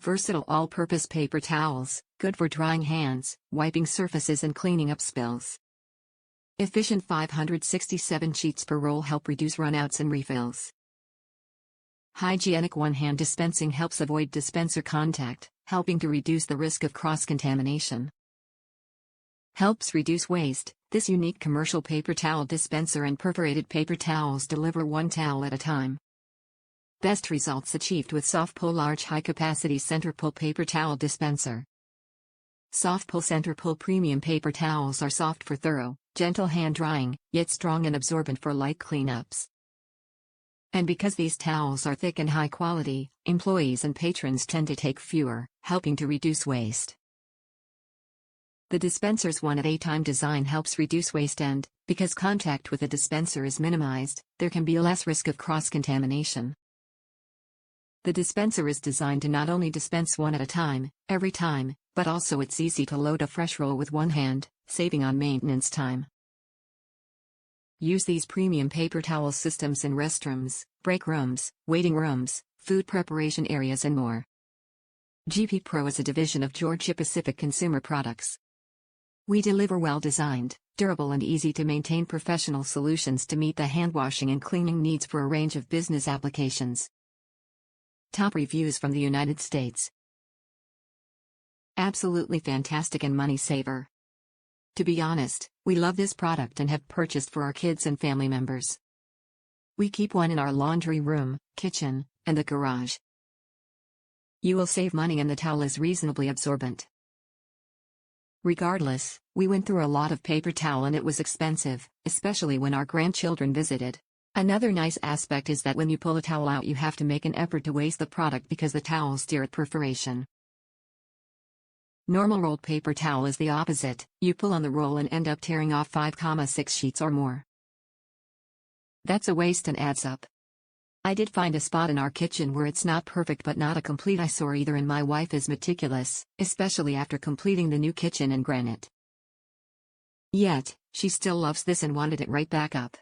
Versatile all-purpose paper towels, good for drying hands, wiping surfaces and cleaning up spills. Efficient 567 sheets per roll help reduce runouts and refills. Hygienic one-hand dispensing helps avoid dispenser contact, helping to reduce the risk of cross-contamination. Helps reduce waste. This unique commercial paper towel dispenser and perforated paper towels deliver one towel at a time. Best results achieved with SofPull Large High-Capacity Centerpull Paper Towel Dispenser. SofPull Centerpull Premium Paper Towels are soft for thorough, gentle hand drying, yet strong and absorbent for light cleanups. And because these towels are thick and high quality, employees and patrons tend to take fewer, helping to reduce waste. The dispenser's one-at-a-time design helps reduce waste and, because contact with the dispenser is minimized, there can be less risk of cross-contamination. The dispenser is designed to not only dispense one at a time, every time, but also it's easy to load a fresh roll with one hand, saving on maintenance time. Use these premium paper towel systems in restrooms, break rooms, waiting rooms, food preparation areas and more. GP Pro is a division of Georgia-Pacific Consumer Products. We deliver well-designed, durable and easy-to-maintain professional solutions to meet the handwashing and cleaning needs for a range of business applications. Top reviews from the United States. Absolutely fantastic and money saver. To be honest, we love this product and have purchased for our kids and family members. We keep one in our laundry room, kitchen, and the garage. You will save money and the towel is reasonably absorbent. Regardless, we went through a lot of paper towel and it was expensive, especially when our grandchildren visited. Another nice aspect is that when you pull a towel out you have to make an effort to waste the product because the towels steer at perforation. Normal rolled paper towel is the opposite, you pull on the roll and end up tearing off 5-6 sheets or more. That's a waste and adds up. I did find a spot in our kitchen where it's not perfect but not a complete eyesore either, and my wife is meticulous, especially after completing the new kitchen in granite. Yet, she still loves this and wanted it right back up.